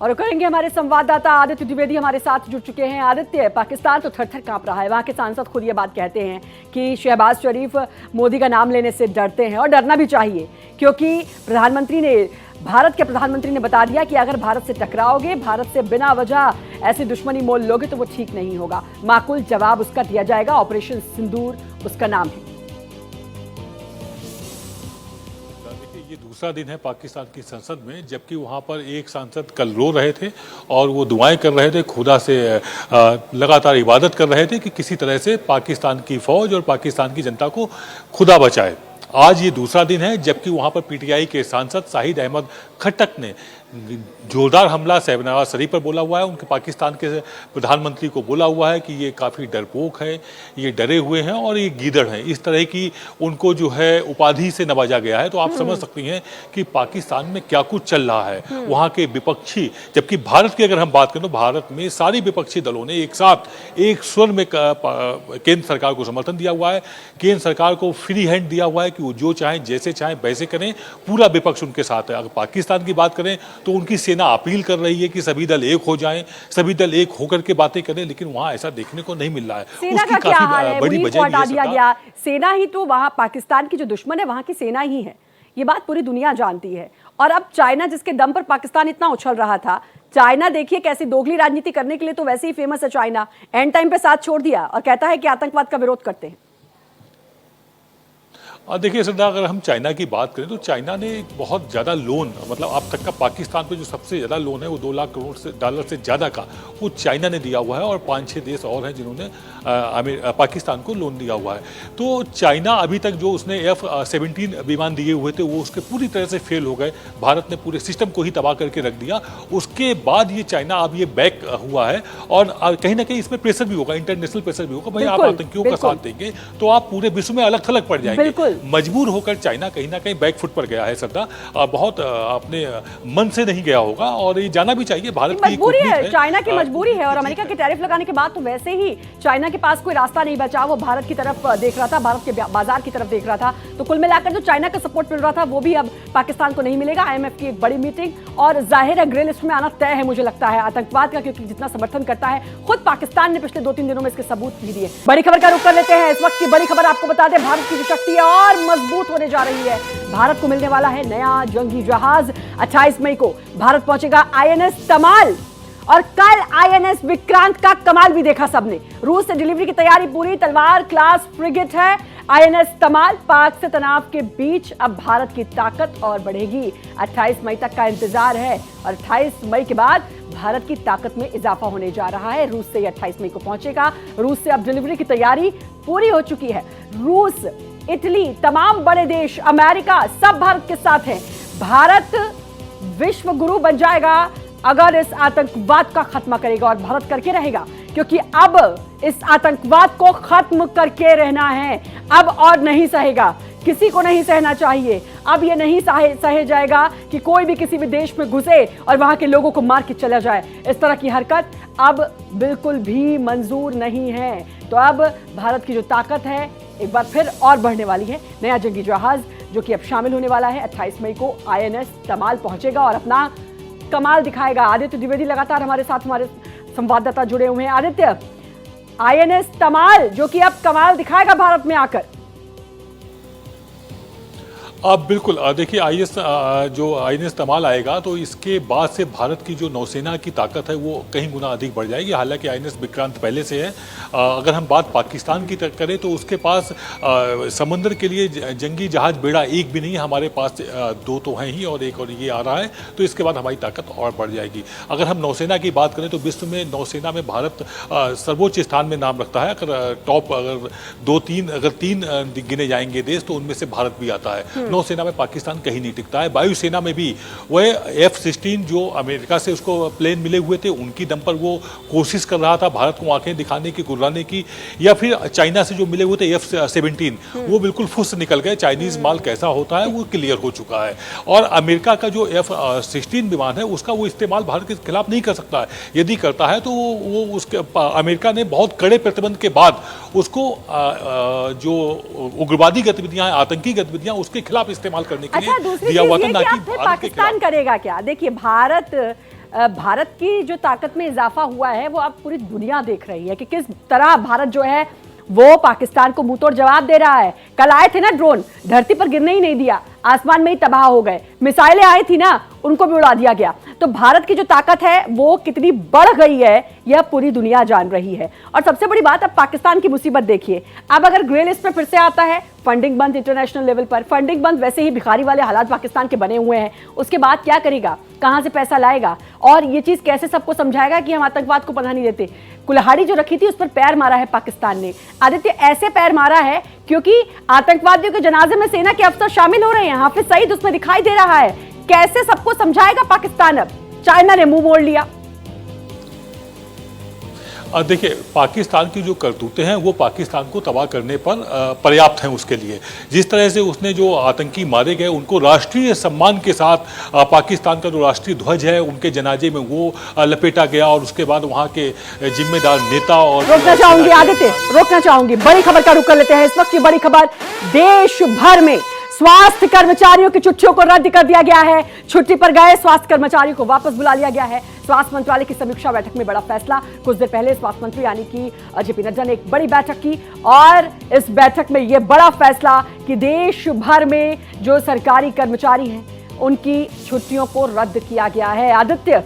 और करेंगे हमारे संवाददाता आदित्य द्विवेदी हमारे साथ जुड़ चुके हैं। आदित्य, पाकिस्तान तो थर थर कांप रहा है। वहां के सांसद खुद ये बात कहते हैं कि शहबाज शरीफ मोदी का नाम लेने से डरते हैं और डरना भी चाहिए, क्योंकि भारत के प्रधानमंत्री ने बता दिया कि अगर भारत से टकराओगे, भारत से बिना वजह ऐसी दुश्मनी मोल लोगे तो वो ठीक नहीं होगा। माकूल जवाब उसका दिया जाएगा। ऑपरेशन सिंदूर उसका नाम है। ये दूसरा दिन है पाकिस्तान की संसद में, जबकि वहाँ पर एक सांसद कल रो रहे थे और वो दुआएं कर रहे थे, खुदा से लगातार इबादत कर रहे थे कि किसी तरह से पाकिस्तान की फौज और पाकिस्तान की जनता को खुदा बचाए। आज ये दूसरा दिन है जबकि वहाँ पर पीटीआई के सांसद शाहिद अहमद खट्टक ने जोरदार हमला शहबाज शरीफ पर बोला हुआ है। उनके पाकिस्तान के प्रधानमंत्री को बोला हुआ है कि ये काफ़ी डरपोक है, ये डरे हुए हैं और ये गीदड़ हैं। इस तरह की उनको जो है उपाधि से नवाजा गया है। तो आप समझ सकती हैं कि पाकिस्तान में क्या कुछ चल रहा है। वहाँ के विपक्षी, जबकि भारत की अगर हम बात करें तो भारत में सारी विपक्षी दलों ने एक साथ एक स्वर में केंद्र सरकार को समर्थन दिया हुआ है। केंद्र सरकार को फ्री हैंड दिया हुआ है कि वो जो चाहें, जैसे चाहें वैसे करें। पूरा विपक्ष उनके साथ है। अगर पाकिस्तान की बात करें तो उनकी सेना अपील कर रही है कि सभी दल एक हो जाएं, सभी दल एक होकर के बातें करें, लेकिन वहां ऐसा देखने को नहीं मिल रहा है। उसकी काफी बड़ी वजह हटा दिया गया। सेना ही तो वहां पाकिस्तान की जो दुश्मन है वहां की सेना ही है। ये बात पूरी दुनिया जानती है। और अब चाइना, जिसके दम पर पाकिस्तान इतना उछल रहा था, चाइना देखिए कैसी दोगली राजनीति करने के लिए तो वैसे ही फेमस है। चाइना एंड टाइम पे साथ छोड़ दिया और कहता है कि आतंकवाद का विरोध करते हैं। देखिए श्रद्धा, अगर हम चाइना की बात करें तो चाइना ने बहुत ज़्यादा लोन, मतलब अब तक का पाकिस्तान पे जो सबसे ज़्यादा लोन है वो 2 लाख करोड़ डॉलर से ज़्यादा का वो चाइना ने दिया हुआ है। और 5-6 देश और हैं जिन्होंने पाकिस्तान को लोन दिया हुआ है। तो चाइना अभी तक जो उसने F-17 विमान दिए हुए थे वो उसके पूरी तरह से फेल हो गए। भारत ने पूरे सिस्टम को ही तबाह करके रख दिया। उसके बाद ये चाइना अब ये बैक हुआ है और कहीं ना कहीं इसमें प्रेशर भी होगा, इंटरनेशनल प्रेशर भी होगा। भाई आप आतंकियों का साथ देंगे तो आप पूरे विश्व में अलग थलग पड़ जाएंगे। मजबूर होकर चाइना कहीं ना कहीं बैक फुट पर गया है श्रद्धा। बहुत अपने मन से नहीं गया होगा और ये जाना भी चाहिए। भारत की मजबूरी है, चाइना की मजबूरी है। और अमेरिका के टैरिफ लगाने के बाद तो वैसे ही चाइना के पास कोई रास्ता नहीं बचा। वो भारत की तरफ देख रहा था, भारत के बाजार की तरफ देख रहा था। तो कुल मिलाकर जो चाइना का सपोर्ट मिल रहा था वो भी अब पाकिस्तान को नहीं मिलेगा। IMF की एक बड़ी मीटिंग और जाहिर है ग्रे लिस्ट में आना तय है मुझे लगता है आतंकवाद का, क्योंकि जितना समर्थन करता है खुद पाकिस्तान ने पिछले 2-3 दिनों में इसके सबूत भी दिए। बड़ी खबर का रुख कर लेते हैं। इस वक्त की बड़ी खबर आपको बता दें, भारत की जो शक्ति है और मजबूत होने जा रही है। भारत को मिलने वाला है नया जंगी जहाज। 28 मई को भारत पहुंचेगा INS तमाल। और कल INS विक्रांत का कमाल भी देखा सबने। रूस से डिलीवरी की तैयारी पूरी। तलवार क्लास फ्रिगेट है INS तमाल। पाक से तनाव के बीच अब भारत की ताकत और बढ़ेगी। 28 मई तक का इंतजार है और 28 मई के बाद भारत की ताकत में इजाफा होने जा रहा है। रूस से 28 मई को पहुंचेगा। रूस से अब डिलीवरी की तैयारी पूरी हो चुकी है। रूस, इटली, तमाम बड़े देश, अमेरिका, सब भारत के साथ हैं। भारत विश्व गुरु बन जाएगा अगर इस आतंकवाद का खत्म करेगा, और भारत करके रहेगा, क्योंकि अब इस आतंकवाद को खत्म करके रहना है। अब और नहीं सहेगा, किसी को नहीं सहना चाहिए। अब ये नहीं सहे जाएगा कि कोई भी किसी भी देश में घुसे और वहां के लोगों को मार के चला जाए। इस तरह की हरकत अब बिल्कुल भी मंजूर नहीं है। तो अब भारत की जो ताकत है एक बार फिर और बढ़ने वाली है। नया जंगी जहाज जो कि अब शामिल होने वाला है 28 मई को INS तमाल पहुंचेगा और अपना कमाल दिखाएगा। आदित्य द्विवेदी लगातार हमारे साथ, हमारे संवाददाता जुड़े हुए हैं। आदित्य, INS तमाल जो कि अब कमाल दिखाएगा भारत में आकर। अब बिल्कुल देखिए जो INS तमाल आएगा तो इसके बाद से भारत की जो नौसेना की ताकत है वो कहीं गुना अधिक बढ़ जाएगी। हालांकि INS विक्रांत पहले से है। अगर हम बात पाकिस्तान की करें तो उसके पास समंदर के लिए जंगी जहाज बेड़ा एक भी नहीं है। हमारे पास 2 तो हैं ही और एक और ये आ रहा है। तो इसके बाद हमारी ताकत और बढ़ जाएगी। अगर हम नौसेना की बात करें तो विश्व में नौसेना में भारत सर्वोच्च स्थान में नाम रखता है। अगर टॉप अगर 3 गिने जाएंगे देश तो उनमें से भारत भी आता है। नौसेना में पाकिस्तान कहीं नहीं टिकता है। वायुसेना में भी वह F-16 जो अमेरिका से उसको प्लेन मिले हुए थे उनकी दम पर वो कोशिश कर रहा था भारत को आंखें दिखाने की, गुर्राने की। या फिर चाइना से जो मिले हुए थे F-17 वो बिल्कुल फुस निकल गए। चाइनीज माल कैसा होता है वो क्लियर हो चुका है। और अमेरिका का जो F-16 विमान है उसका वो इस्तेमाल भारत के खिलाफ नहीं कर सकता है। यदि करता है तो वो उसके अमेरिका ने बहुत कड़े प्रतिबंध के बाद उसको जो उग्रवादी गतिविधियां, आतंकी गतिविधियां उसके खिलाफ इस्तेमाल करने के लिए दिया हुआ था। ना कि पाकिस्तान करेगा क्या? देखिए, भारत भारत की जो ताकत में इजाफा हुआ है वो अब पूरी दुनिया देख रही है कि किस तरह भारत जो है वो पाकिस्तान को मुंहतोड़ जवाब दे रहा है। कल आए थे ना ड्रोन, धरती पर गिरने ही नहीं दिया, आसमान में ही तबाह हो गए। मिसाइलें आई थी ना, उनको भी उड़ा दिया गया। तो भारत की जो ताकत है वो कितनी बढ़ गई है यह पूरी दुनिया जान रही है। और सबसे बड़ी बात, अब पाकिस्तान की मुसीबत देखिए। अब अगर ग्रे लिस्ट पे फिर से आता है, फंडिंग बंद इंटरनेशनल लेवल पर, फंडिंग बंद, वैसे ही भिखारी वाले हालात पाकिस्तान के बने हुए हैं, उसके बाद क्या करेगा, कहां से पैसा लाएगा और ये चीज कैसे सबको समझाएगा कि हम आतंकवाद को पनाह नहीं देते। कुल्हाड़ी जो रखी थी उस पर पैर मारा है पाकिस्तान ने। आदित्य, ऐसे पैर मारा है क्योंकि आतंकवादियों के जनाजे में सेना के अफसर शामिल हो रहे हैं, हाफिज सईद उसमें दिखाई दे रहा है। कैसे सबको समझाएगा पाकिस्तान? अब चाइना ने मुंह मोड़ लिया। देखिए, पाकिस्तान की जो करतूतें हैं वो पाकिस्तान को तबाह करने पर पर्याप्त हैं उसके लिए। जिस तरह से उसने जो आतंकी मारे गए उनको राष्ट्रीय सम्मान के साथ पाकिस्तान का जो राष्ट्रीय ध्वज है उनके जनाजे में वो लपेटा गया और उसके बाद वहाँ के जिम्मेदार नेता और रोकना चाहूंगी आदित्य, रोकना चाहूंगी, बड़ी खबर का रुख कर लेते हैं। इस वक्त की बड़ी खबर, देश भर में स्वास्थ्य कर्मचारियों की छुट्टियों को रद्द कर दिया गया है। छुट्टी पर गए स्वास्थ्य कर्मचारियों को वापस बुला लिया गया है। स्वास्थ्य मंत्रालय की समीक्षा बैठक में बड़ा फैसला। कुछ देर पहले स्वास्थ्य मंत्री यानी कि जेपी नड्डा ने एक बड़ी बैठक की और इस बैठक में यह बड़ा फैसला कि देश भर में जो सरकारी कर्मचारी हैं उनकी छुट्टियों को रद्द किया गया है। आदित्य,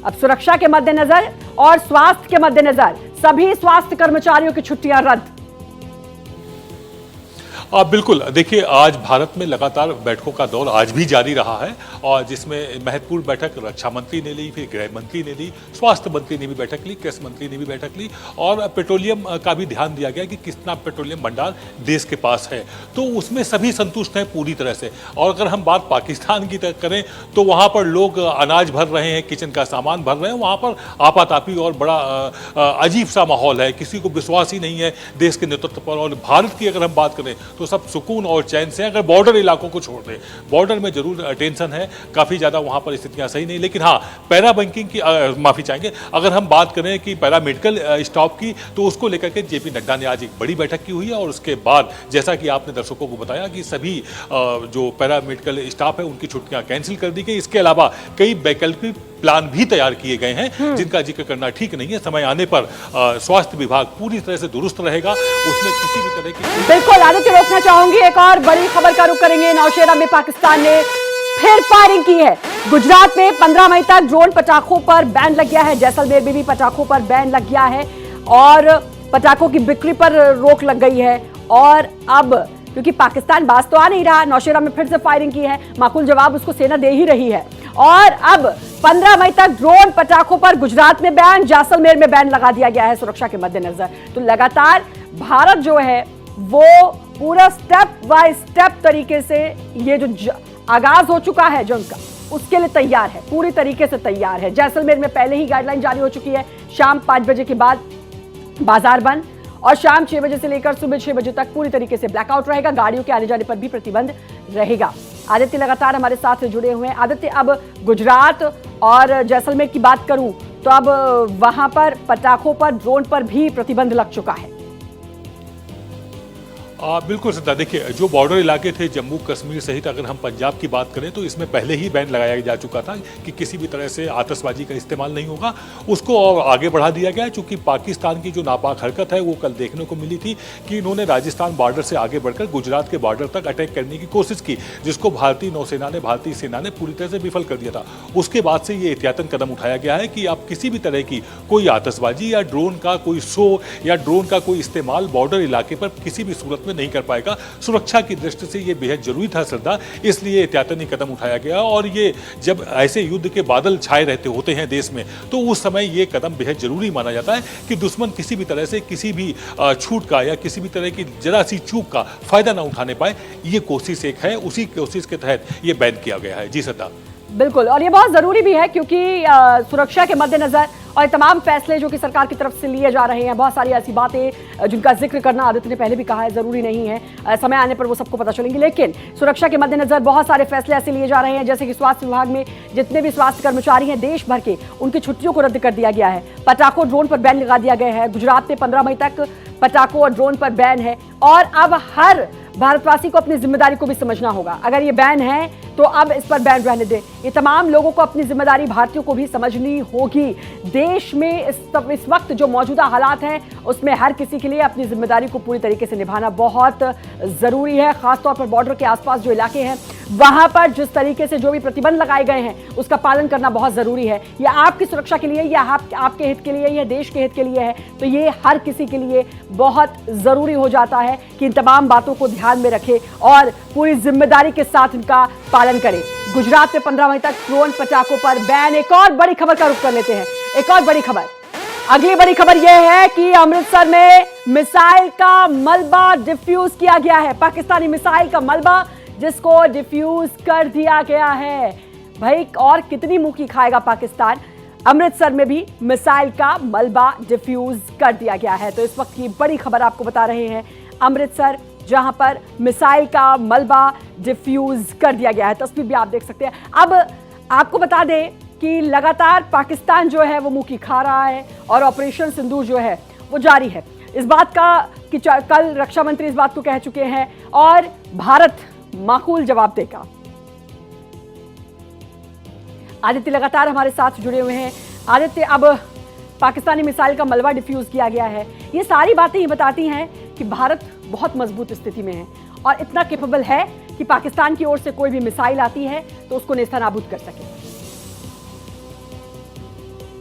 अब सुरक्षा के मद्देनजर और स्वास्थ्य के मद्देनजर सभी स्वास्थ्य कर्मचारियों की छुट्टियां रद्द। बिल्कुल, देखिए, आज भारत में लगातार बैठकों का दौर आज भी जारी रहा है और जिसमें महत्वपूर्ण बैठक रक्षा मंत्री ने ली, फिर गृह मंत्री ने ली, स्वास्थ्य मंत्री ने भी बैठक ली, कृषि मंत्री ने भी बैठक ली और पेट्रोलियम का भी ध्यान दिया गया कि कितना पेट्रोलियम भंडार देश के पास है। तो उसमें सभी संतुष्ट हैं पूरी तरह से। और अगर हम बात पाकिस्तान की तरह करें तो वहाँ पर लोग अनाज भर रहे हैं, किचन का सामान भर रहे हैं, वहाँ पर आपातापी और बड़ा अजीब सा माहौल है, किसी को विश्वास ही नहीं है देश के नेतृत्व पर। और भारत की अगर हम बात करें तो सब सुकून और चैन से। अगर बॉर्डर इलाकों को छोड़ दें, बॉर्डर में जरूर टेंशन है, काफ़ी ज़्यादा वहाँ पर स्थितियाँ सही नहीं, लेकिन हाँ, पैरा बैंकिंग की माफ़ी चाहेंगे, अगर हम बात करें कि पैरा मेडिकल स्टाफ की तो उसको लेकर के जेपी नड्डा ने आज एक बड़ी बैठक की हुई है। और उसके बाद जैसा कि आपने दर्शकों को बताया कि सभी जो पैरा मेडिकल स्टाफ है उनकी छुट्टियाँ कैंसिल कर दी गई। इसके अलावा कई वैकल्पिक प्लान भी तैयार किए गए हैं जिनका जिक्र करना ठीक नहीं है। समय आने पर स्वास्थ्य विभाग पूरी तरह से दुरुस्त रहेगा, उसमें किसी भी तरह की। बिल्कुल आदित्य, रोकना चाहूंगी, एक और बड़ी खबर का रुख करेंगे। नौशेरा में पाकिस्तान ने फिर फायरिंग की है। गुजरात में 15 मई तक ड्रोन पटाखों पर बैन लग गया है। जैसलमेर में भी पटाखों पर बैन लग गया है और पटाखों की बिक्री पर रोक लग गई है। और अब क्योंकि पाकिस्तान बाज तो आ नहीं रहा, नौशेरा में फिर से फायरिंग की है, माकूल जवाब उसको सेना दे ही रही है। और अब 15 मई तक ड्रोन पटाखों पर गुजरात में बैन, जैसलमेर में बैन लगा दिया गया है सुरक्षा के मद्देनजर। तो लगातार भारत जो है वो पूरा स्टेप बाय स्टेप तरीके से ये जो आगाज हो चुका है जंग का, उसके लिए तैयार है, पूरी तरीके से तैयार है। जैसलमेर में पहले ही गाइडलाइन जारी हो चुकी है, शाम 5 बजे के बाद बाजार बंद और शाम 6 बजे से लेकर सुबह 6 बजे तक पूरी तरीके से ब्लैकआउट रहेगा। गाड़ियों के आने जाने पर भी प्रतिबंध रहेगा। आदित्य लगातार हमारे साथ जुड़े हुए हैं। आदित्य, अब गुजरात और जैसलमेर की बात करूं तो अब वहां पर पटाखों पर, ड्रोन पर भी प्रतिबंध लग चुका है। बिल्कुल सत्ता, देखिए, जो बॉर्डर इलाके थे जम्मू कश्मीर सहित अगर हम पंजाब की बात करें तो इसमें पहले ही बैन लगाया जा चुका था कि किसी भी तरह से आतशबाजी का इस्तेमाल नहीं होगा। उसको और आगे बढ़ा दिया गया चूंकि पाकिस्तान की जो नापाक हरकत है वो कल देखने को मिली थी कि इन्होंने राजस्थान बॉर्डर से आगे बढ़कर गुजरात के बॉर्डर तक अटैक करने की कोशिश की, जिसको भारतीय नौसेना ने, भारतीय सेना ने पूरी तरह से विफल कर दिया था। उसके बाद से ये एहतियातन कदम उठाया गया है कि अब किसी भी तरह की कोई आतशबाजी या ड्रोन का कोई शो या ड्रोन का कोई इस्तेमाल बॉर्डर इलाके पर किसी भी सूरत में नहीं कर पाएगा। सुरक्षा की दृष्टि से यह बेहद जरूरी था श्रद्धा, इसलिए एहतियातनी कदम उठाया गया। और ये जब ऐसे युद्ध के बादल छाए रहते होते हैं देश में तो उस समय ये कदम बेहद जरूरी माना जाता है कि दुश्मन किसी भी तरह से किसी भी छूट का या किसी भी तरह की जरा सी चूक का फायदा ना उठाने पाए। ये कोशिश एक है, उसी कोशिश के तहत ये बैन किया गया है। जी श्रद्धा, बिल्कुल, और ये बहुत जरूरी भी है क्योंकि सुरक्षा के मद्देनजर और तमाम फैसले जो कि सरकार की तरफ से लिए जा रहे हैं, बहुत सारी ऐसी बातें जिनका जिक्र करना आदित्य ने पहले भी कहा है, जरूरी नहीं है, समय आने पर वो सबको पता चलेंगे। लेकिन सुरक्षा के मद्देनजर बहुत सारे फैसले ऐसे लिए जा रहे हैं जैसे कि स्वास्थ्य विभाग में जितने भी स्वास्थ्य कर्मचारी हैं देश भर के, उनकी छुट्टियों को रद्द कर दिया गया है। पटाखों, ड्रोन पर बैन लगा दिया गया है। गुजरात में 15 मई तक पटाखों और ड्रोन पर बैन है। और अब हर भारतवासी को अपनी जिम्मेदारी को भी समझना होगा। अगर ये बैन है तो अब इस पर बैन रहने दें। ये तमाम लोगों को अपनी जिम्मेदारी भारतीयों को भी समझनी होगी। देश में इस वक्त जो मौजूदा हालात हैं उसमें हर किसी के लिए अपनी जिम्मेदारी को पूरी तरीके से निभाना बहुत जरूरी है। खासतौर पर बॉर्डर के आसपास जो इलाके हैं वहां पर जिस तरीके से जो भी प्रतिबंध लगाए गए हैं उसका पालन करना बहुत जरूरी है। यह आपकी सुरक्षा के लिए, या आपके हित के लिए, या देश के हित के लिए है, तो ये हर किसी के लिए बहुत जरूरी हो जाता है कि इन तमाम बातों को ध्यान में रखें और पूरी जिम्मेदारी के साथ इनका पालन करें। गुजरात में 15 मई तक ड्रोन पटाखों पर बैन। एक और बड़ी खबर का रुख कर लेते हैं। एक और बड़ी खबर, अगली बड़ी खबर यह है कि अमृतसर में मिसाइल का मलबा डिफ्यूज किया गया है। पाकिस्तानी मिसाइल का मलबा जिसको डिफ्यूज कर दिया गया है। भाई और कितनी मुंह की खाएगा पाकिस्तान। अमृतसर में भी मिसाइल का मलबा डिफ्यूज कर दिया गया है। तो इस वक्त की बड़ी खबर आपको बता रहे हैं, अमृतसर जहां पर मिसाइल का मलबा डिफ्यूज कर दिया गया है। तस्वीर भी आप देख सकते हैं। अब आपको बता दें कि लगातार पाकिस्तान जो है वो मुंह की खा रहा है और ऑपरेशन सिंदूर जो है वो जारी है। इस बात का कि कल रक्षा मंत्री इस बात को कह चुके हैं और भारत माकूल जवाब देगा। आदित्य लगातार हमारे साथ जुड़े हुए हैं। आदित्य, अब पाकिस्तानी मिसाइल का मलबा डिफ्यूज किया गया है। ये सारी बातें ही बताती हैं कि भारत बहुत मजबूत स्थिति में है और इतना कैपेबल है कि पाकिस्तान की ओर से कोई भी मिसाइल आती है तो उसको नेस्तनाबूद कर सके।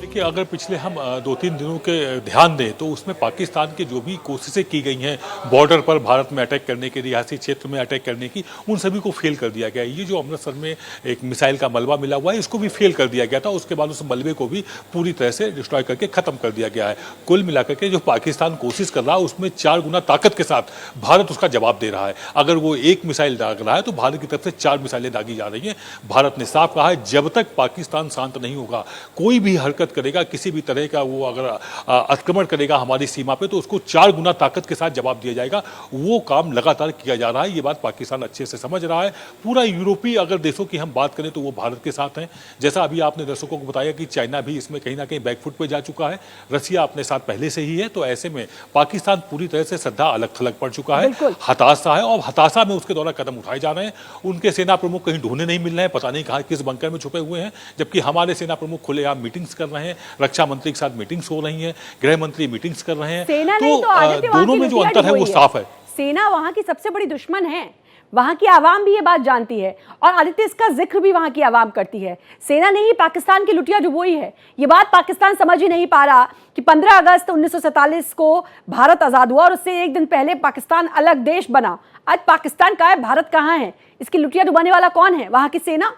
देखिए, अगर पिछले हम 2-3 दिनों के ध्यान दें तो उसमें पाकिस्तान की जो भी कोशिशें की गई हैं बॉर्डर पर भारत में अटैक करने की, रियासी क्षेत्र में अटैक करने की, उन सभी को फेल कर दिया गया है। ये जो अमृतसर में एक मिसाइल का मलबा मिला हुआ है इसको भी फेल कर दिया गया था। उसके बाद उस मलबे को भी पूरी तरह से डिस्ट्रॉय करके ख़त्म कर दिया गया है। कुल मिलाकर के जो पाकिस्तान कोशिश कर रहा है उसमें 4 गुना ताकत के साथ भारत उसका जवाब दे रहा है। अगर वो एक मिसाइल दाग रहा है तो भारत की तरफ से 4 मिसाइलें दागी जा रही हैं। भारत ने साफ कहा है जब तक पाकिस्तान शांत नहीं होगा, कोई भी हरकत करेगा, किसी भी तरह का वो अगर आक्रमण करेगा हमारी सीमा पे तो उसको 4 गुना ताकत के साथ जवाब दिया जाएगा। वो काम लगातार किया जा रहा है। ये बात पाकिस्तान अच्छे से समझ रहा है। पूरा यूरोपीय अगर देशों की हम बात करें तो वो भारत के साथ हैं। जैसा अभी आपने दर्शकों को बताया कि चाइना भी इसमें कहीं ना कहीं बैकफुट पे जा चुका है, रसिया अपने साथ पहले से ही है। तो ऐसे में पाकिस्तान पूरी तरह से श्रद्धा अलग थलग पड़ चुका है, हताशा है और हताशा में उसके द्वारा कदम उठाए जा रहे हैं। उनके सेना प्रमुख कहीं ढूंढने नहीं मिल रहे हैं, पता नहीं कहाँ किस बंकर में छुपे हुए हैं, जबकि हमारे सेना प्रमुख खुलेआम मीटिंग्स कर रहे हैं, रक्षा मंत्री के साथ मीटिंग्स हो रही हैं, गृह मंत्री मीटिंग्स कर रहे हैं। तो दोनों में जो अंतर है वो साफ है। सेना वहां की सबसे बड़ी दुश्मन है, वहां की आवाम भी ये बात जानती है और आदित्य इसका जिक्र भी वहां की आवाम करती है। सेना नहीं, पाकिस्तान की लुटिया डुबोई है। ये बात पाकिस्तान समझ ही नहीं पा रहा कि 15 अगस्त 1947 को भारत आजाद हुआ और उससे एक दिन पहले पाकिस्तान अलग देश बना। आज पाकिस्तान कहाँ है, भारत कहाँ है? इसकी लुटिया डुबाने वाला कौन है? वहां की सेना।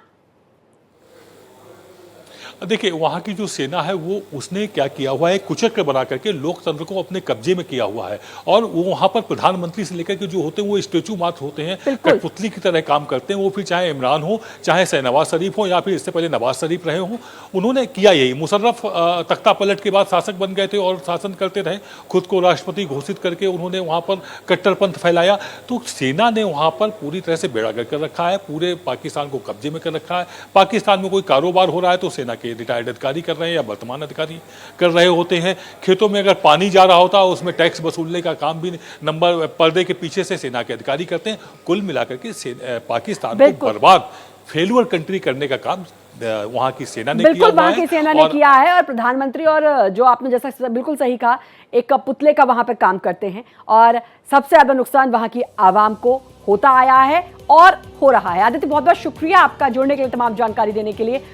देखिए, वहाँ की जो सेना है वो उसने क्या किया हुआ है, कुचक्र बना करके लोकतंत्र को अपने कब्जे में किया हुआ है और वो वहाँ पर प्रधानमंत्री से लेकर के जो होते हैं वो स्टेचू मात्र होते हैं, कठपुतली की तरह काम करते हैं। वो फिर चाहे इमरान हो, चाहे शहनवाज शरीफ हो या फिर इससे पहले नवाज शरीफ रहे हों, उन्होंने किया यही। मुशर्रफ तख्ता पलट के बाद शासक बन गए थे और शासन करते रहे, खुद को राष्ट्रपति घोषित करके उन्होंने वहाँ पर कट्टरपंथ फैलाया। तो सेना ने वहाँ पर पूरी तरह से बेड़ा गर्क कर रखा है, पूरे पाकिस्तान को कब्जे में कर रखा है। पाकिस्तान में कोई कारोबार हो रहा है तो सेना के रिटायर्ड अधिकारी कर रहे हैं या वर्तमान अधिकारी कर रहे होते हैं। खेतों में अगर पानी जा रहा होता है उसमें टैक्स वसूलने का काम भी नंबर पर्दे के पीछे से सेना के अधिकारी करते हैं। कुल मिलाकर के पाकिस्तान को बर्बाद, फेलुअर कंट्री करने का काम वहां की सेना ने किया। वहां की सेना ने किया है और प्रधानमंत्री और जो आपने जैसा बिल्कुल सही कहा, एक पुतले का वहां पर काम करते हैं और सबसे ज्यादा नुकसान वहां की आवाम को होता आया है और हो रहा है। आदित्य, बहुत बहुत शुक्रिया आपका जुड़ने के लिए, तमाम जानकारी देने के लिए।